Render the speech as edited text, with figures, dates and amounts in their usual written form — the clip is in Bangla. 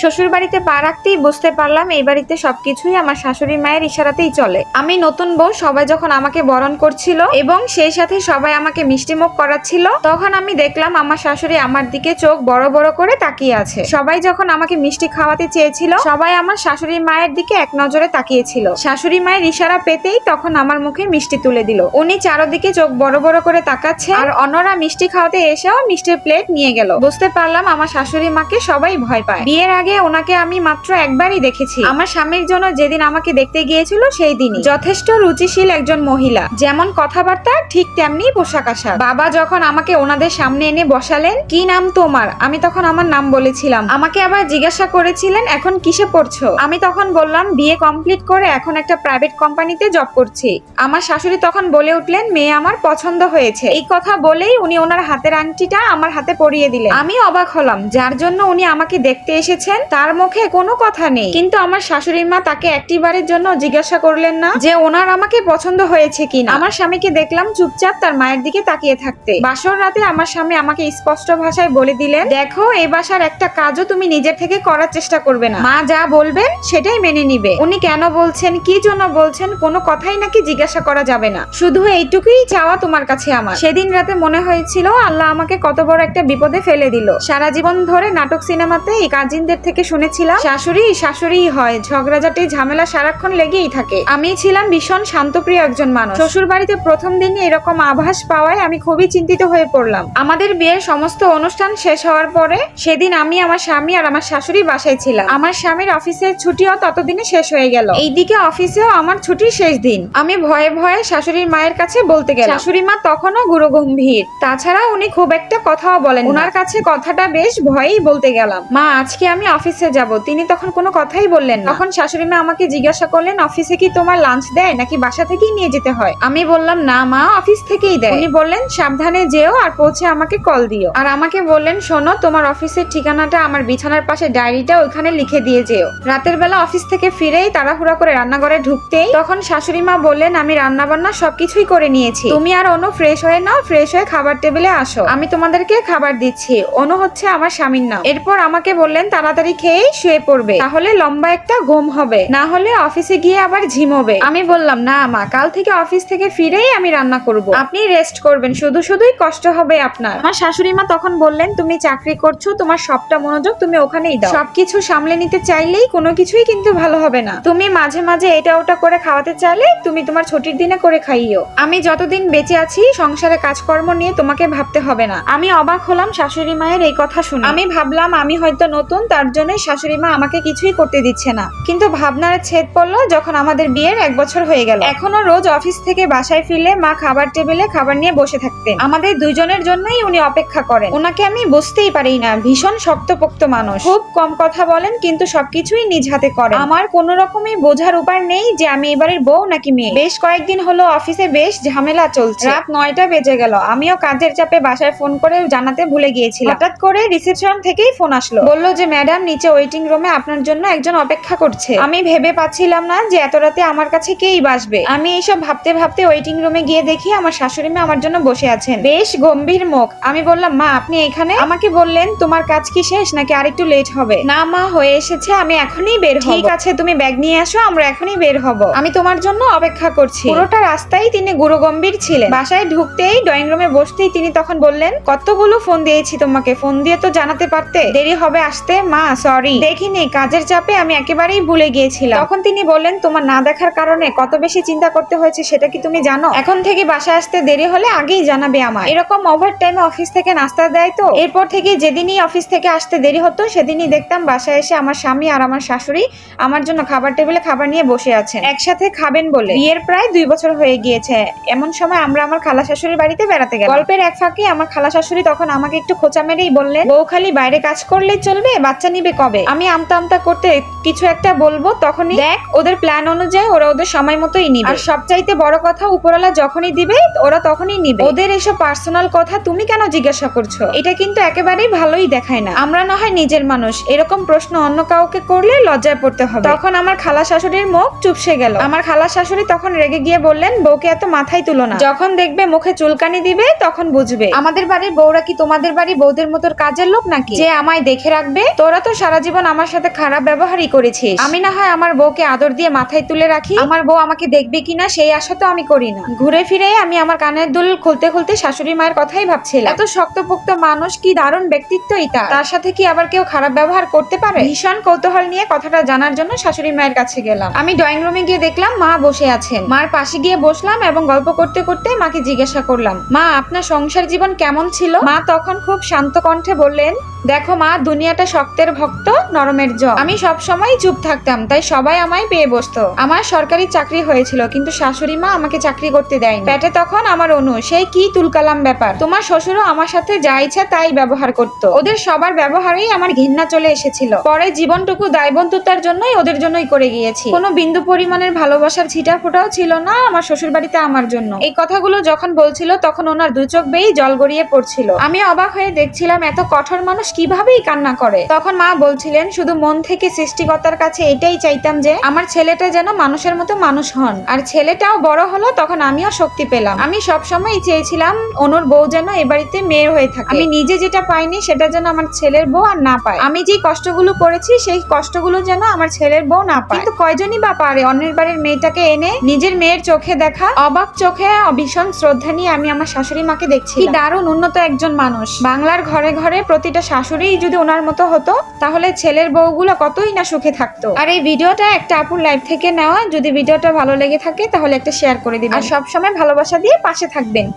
শ্বশুর বাড়িতে পা রাখতেই বুঝতে পারলাম এই বাড়িতে সবকিছুই আমার শাশুড়ি মায়ের ইশারাতেই চলে। আমি নতুন বউ, সবাই যখন আমাকে বরণ করছিল এবং সেই সাথে সবাই আমাকে মিষ্টিমুখ করাচ্ছিল, তখন আমি দেখলাম আমার শাশুড়ি আমার দিকে চোখ বড় বড় করে তাকিয়ে আছে। সবাই যখন আমাকে মিষ্টি খাওয়াতে চেয়েছিল, সবাই আমার শাশুড়ি মায়ের দিকে এক নজরে তাকিয়েছিল। শাশুড়ি মায়ের ইশারা পেতেই তখন আমার মুখে মিষ্টি তুলে দিল। উনি চারদিকে চোখ বড় বড় করে তাকাচ্ছে, আর অন্যরা মিষ্টি খাওয়াতে এসেও মিষ্টির প্লেট নিয়ে গেল। বুঝতে পারলাম আমার শাশুড়ি মাকে সবাই ভয় পায়। বিয়ের আগে ওনাকে আমি মাত্র একবারই দেখেছি। আমার স্বামীর জন্য যেদিন আমাকে দেখতে গিয়েছিল সেই দিনই। যথেষ্ট রুচিশীল একজন মহিলা, যেমন কথাবার্তা ঠিক তেমনি পোশাক আশাক। বাবা যখন আমাকে ওনাদের সামনে এনে বসালেন, কি নাম তোমার? আমি তখন আমার নাম বলেছিলাম। আমাকে আবার জিজ্ঞাসা করেছিলেন এখন কিসে পড়ছো? আমি তখন বললাম বিয়ে কমপ্লিট করে এখন একটা প্রাইভেট কোম্পানিতে জব করছি। আমার শাশুড়ি তখন বলে উঠলেন মেয়ে আমার পছন্দ হয়েছে। এই কথা বলেই উনি ওনার হাতের আংটিটা আমার হাতে পরিয়ে দিলেন। আমি অবাক হলাম, যার জন্য উনি আমাকে দেখতে এসেছেন তার মুখে কোনো কথা নেই, কিন্তু আমার শাশুড়ি মা তাকে একটিবারের জন্য জিজ্ঞাসা করলেন না যে ওনার আমাকে পছন্দ হয়েছে কিনা। আমার স্বামীকে দেখলাম চুপচাপ তার মায়ের দিকে তাকিয়ে থাকতে। বাসর রাতে আমার স্বামী আমাকে স্পষ্ট ভাষায় বলে দিলেন, দেখো এই বাসার একটা কাজও তুমি নিজের থেকে করার চেষ্টা করবে না, মা যা বলবেন সেটাই মেনে নিবে। উনি কেন বলছেন, কি জন্য বলছেন, কোনো কথাই নাকি জিজ্ঞাসা করা যাবে না, শুধু এইটুকুই চাওয়া তোমার কাছে আমার। সেদিন রাতে মনে হয়েছিল আল্লাহ আমাকে কত বড় একটা বিপদে ফেলে দিল। সারা জীবন ধরে নাটক সিনেমাতে এই কাজিনদের থেকে শুনেছিলাম শাশুড়ি শাশুড়ি হয়, ঝগড়াঝাটি ঝামেলা সারাক্ষণ লেগেই থাকে। আমি ছিলাম ভীষণ শান্তপ্রিয় একজন মানুষ। শ্বশুর বাড়িতে প্রথম দিনই এরকম আভাস পাওয়ায় আমি খুবই চিন্তিত হয়ে পড়লাম। আমাদের বিয়ের সমস্ত অনুষ্ঠান শেষ হওয়ার পরে সেদিন আমি, আমার স্বামী আর আমার শাশুড়ি বাসায় ছিলাম। আমার স্বামীর অফিসের ছুটিও ততদিনে শেষ হয়ে গেল। এইদিকে অফিসেও আমার ছুটির শেষ দিন। আমি ভয়ে ভয়ে শাশুড়ির মায়ের কাছে বলতে গেলাম। শাশুড়ি মা তখনও গুরুগম্ভীর, তাছাড়া উনি খুব একটা কথাও বলেন। ওনার কাছে কথাটা বেশ ভয়েই বলতে গেলাম, মা আজকে আমি অফিসে যাব। তিনি তখন কোনো কথাই বললেন না। তখন শাশুড়ি মা আমাকে জিজ্ঞাসা করলেন, অফিসে কি তোমার লাঞ্চ দেয় নাকি বাসা থেকেই নিয়ে যেতে হয়? আমি বললাম না মা, অফিস থেকেই দেয়। উনি বললেন সাবধানে যেও আর পৌঁছে আমাকে কল দিও। আর আমাকে বললেন শোনো, তোমার অফিসের ঠিকানাটা আমার বিছানার পাশে ডায়েরিটা ওইখানে লিখে দিয়ে যেও। রাতের বেলা অফিস থেকে ফিরেই তাড়াহুড়া করে রান্নাঘরে ঢুকতেই তখন শাশুড়ি মা বললেন, আমি রান্না বান্না সবকিছুই করে নিয়েছি, তুমি আর অনু ফ্রেশ হয়ে নাও, ফ্রেশ হয়ে খাবার টেবিলে আসো, আমি তোমাদেরকে খাবার দিচ্ছি। অনু হচ্ছে আমার স্বামীর নাম। এরপর আমাকে বললেন তাড়াতাড়ি খেয়েই শুয়ে পড়বে, তাহলে লম্বা একটা ঘুম হবে, না হলে অফিসে গিয়ে আবার ঝিমোবে। আমি বললাম না মা, কাল থেকে অফিস থেকে ফিরেই আমি রান্না করব, আপনি রেস্ট করবেন, শুধু শুধুই কষ্ট হবে আপনার। আমার শাশুড়ি মা তখন বললেন, তুমি চাকরি করছো, তোমার সবটা মনোযোগ তুমি ওখানেই দাও, সবকিছু সামলে নিতে চাইলেই কোনো কিছুই কিন্তু ভালো হবে না, তুমি মাঝে মাঝে এটা ওটা করে খাওয়াতে চাইলে তুমি তোমার ছুটির দিনে করে খাইও, আমি যতদিন বেঁচে আছি সংসারে কাজকর্ম নিয়ে তোমাকে ভাবতে হবে না। আমি অবাক হলাম শাশুড়ি মায়ের এই কথা শুনে। আমি ভাবলাম আমি হয়তো নতুন, তার জন্যই শাশুড়ি মা আমাকে কিছুই করতে দিচ্ছে না, কিন্তু ভাবনার ছেদ পড়লো যখন আমাদের বিয়ের 1 বছর হয়ে গেল। এখনো রোজ অফিস থেকে বাসায় ফিরলে মা খাবার টেবিলে খাবার নিয়ে বসে থাকতেন। আমাদের দুজনের জন্যই উনি অপেক্ষা করেন। ওনাকে আমি বুঝতেই পারি না, ভীষণ শক্তপোক্ত মানুষ, খুব কম কথা বলেন কিন্তু সবকিছুই নিজ হাতে করেন। আমার কোনো রকমই বোঝার উপায় নেই যে আমি এবারের বউ নাকি মেয়ে। বেশ কয়েকদিন হলো অফিসে বেশ ঝামেলা চলছে। রাত 9টা বেজে গেল, আমিও কাজের চাপে বাসায় ফোন করে জানাতে ভুলে গিয়েছিলাম। হঠাৎ করে রিসেপশন থেকেই ফোন আসলো, বললো যে ম্যাডাম নিচে ওয়েটিং রুমে আপনার জন্য একজন অপেক্ষা করছে। আমি ভেবে পাচ্ছিলাম না যে এত রাতে আমার কাছে কেই বাসবে। আমি এইসব ভাবতে ভাবতে ওয়েটিং রুমে গিয়ে দেখি আমার শাশুড়ি মা আমার জন্য বসে আছেন, বেশ গম্ভীর মুখ। আমি বললাম মা আপনি এখানে? আমাকে বললেন তোমার কাজ কি শেষ নাকি আরেকটু লেট হবে? না মা, হয়ে এসেছে, আমি এখনই বের হব। ঠিক আছে তুমি ব্যাগ নিয়ে আসো, আমরা এখনই বের হব, আমি তোমার জন্য অপেক্ষা করছি। পুরোটা রাস্তায় তিনি গুরুগম্ভীর ছিলেন। বাসায় ঢুকতেই ড্রয়িং রুমে বসতেই তিনি তখন বললেন, কতগুলো ফোন দিয়েছি তোমাকে, ফোন দিয়ে তো জানাতে পারতে, দেরি হবে আসতে। মা সরি, দেখিনি, কাজের চাপে আমি একেবারেই ভুলে গিয়েছিলাম। তখন তিনি বললেন, তোমার না দেখার কারণে কত বেশি চিন্তা করতে হয়েছে সেটা কি তুমি জানো? এখন থেকে বাসায় আসতে দেরি হলে আগেই জানাবে আমার। এরকম ওভার টাইমে অফিস থেকে নাস্তা দেয় তো। এরপর থেকে যেদিনই অফিস থেকে আসতে দেরি হতো সেদিনই দেখতাম বাসায় এসে আমার স্বামী আর আমার শাশুড়ি আমার জন্য খাবার টেবিলে খাবার নিয়ে বসে আছেন, একসাথে খাবেন বলে। বিয়ের প্রায় 2 বছর হয়ে গিয়েছে। এমন সময় আমরা আমার খালা শাশুড়ির বাড়িতে বেড়াতে গেলাম। গল্পের এক ফাঁকে আমার খালা শাশুড়ি তখন আমাকে একটু খোঁচা মেরেই বললেন, বউ খালি বাইরে কাজ করলেই চলবে, বাচ্চা নিবে কবে? আমি আমতা আমতা করতে কিছু একটা বলবো তখনই দেখ ওদের প্ল্যান অনুযায়ী ওরা ওদের সময় মতোই নিবে। আর সবচাইতে বড় কথা উপরওয়ালা যখনই দিবে ওরা তখনই নিবে। ওদের এসব পার্সোনাল কথা তুমি কেন জিজ্ঞাসা করছো? এটা কিন্তু একেবারেই ভালোই দেখায় না। আমরা না হয় নিজের মানুষ, এরকম প্রশ্ন অন্য কাউকে করলে লজ্জায় পড়তে হবে। তখন আমার খালা শাশুড়ির মুখ চুপসে গেল। আমার খালা শাশুড়ি তখন রেগে গিয়ে বললেন, বউকে এত মাথায় তুলো না, যখন দেখবে মুখে চুলকানি দিবে তখন বুঝবে। আমাদের বাড়ির বউরা কি তোমাদের বাড়ি বউদের মতো কাজের লোক নাকি যে আমায় দেখে রাখবে? তোরা তো সারা জীবন আমার সাথে খারাপ ব্যবহারই করেছিস। আমি না হয় আমার বউকে আদর দিয়ে মাথায় তুলে রাখি, আমার বউ আমাকে দেখবে কিনা সেই আশা তো আমি করি না। ঘুরে ফিরে আমি আমার কানের দুল খুলতে খুলতে শাশুড়ি মায়ের কথাই ভাবছিলাম। এত শক্তপোক্ত মানুষ, কি দারুণ ব্যক্তিত্বই তার সাথে কি আবার কেউ খারাপ ব্যবহার করতে পারে? ভীষণ কৌতূহল নিয়ে কথাটা জানার জন্য শাশুড়ি মায়ের কাছে গেলাম। আমি ড্রয়িং রুমে গিয়ে দেখলাম মা বসে আছেন। মার পাশে গিয়ে বসলাম এবং গল্প করতে করতে মাকে জিজ্ঞাসা করলাম, মা আপনার সংসার জীবন কেমন ছিল? মা তখন খুব শান্ত কণ্ঠে বললেন, দেখো মা, দুনিয়াটা শক্তের ভক্ত নরমের জম। আমি সব সময় চুপ থাকতাম, তাই সবাই আমায় পেয়ে বসতো। আমার সরকারি চাকরি হয়েছিল, কিন্তু শাশুড়ি মা আমাকে চাকরি করতে দেয়নি। পেটে তখন আমার অনু, সেই কি তুলকালাম ব্যাপার। তোমার শ্বশুরও আমার সাথে যা ইচ্ছা তাই ব্যবহার করতো। ওদের সবার ব্যবহারেই আমার ঘৃণা চলে এসেছিল। পরে জীবনটুকু দায়বদ্ধতার জন্যই ওদের জন্যই করে গিয়েছি। কোনো বিন্দু পরিমাণের ভালোবাসার ছিটা ফোটাও ছিল না আমার শ্বশুর বাড়িতে আমার জন্য। এই কথাগুলো যখন বলছিল তখন ওনার দু চোখ বেয়েই জল গড়িয়ে পড়ছিল। আমি অবাক হয়ে দেখছিলাম এত কঠোর মানুষ কিভাবেই কান্না করে। তখন মা বলছিলেন, শুধু মন থেকে সৃষ্টিকর্তার কাছে এটাই চাইতাম যে আমার ছেলেটা যেন মানুষের মতো মানুষ হন। আর ছেলেটাও বড় হলো, তখন আমিও শক্তি পেলাম। আমি সবসময় চেয়েছিলাম অনুর বউ যেন এ বাড়িতে মেয়ের হয়ে থাকে। আমি নিজে যেটা পাইনি সেটা যেন আমার ছেলের বউ আর না পায়। আমি যে কষ্টগুলো করেছি সেই কষ্টগুলো যেন আমার ছেলের বউ না পায়। কিন্তু কয়জনই বা পারে অন্যের বাড়ির মেয়েটাকে এনে নিজের মেয়ের চোখে দেখা? অবাক চোখে ভীষণ শ্রদ্ধা নিয়ে আমি আমার শাশুড়ি মাকে দেখছি। কি দারুণ উন্নত একজন মানুষ। বাংলার ঘরে ঘরে প্রতিটা শাশুড়ি যদি ওনার মতো হতো তাহলে ছেলের বউগুলো কতই না সুখে থাকতো। আর এই ভিডিওটা একটা আপুর লাইভ থেকে নেওয়া। যদি ভিডিওটা ভালো লেগে থাকে তাহলে একটা শেয়ার করে দিবেন আর সবসময় ভালোবাসা দিয়ে পাশে থাকবেন।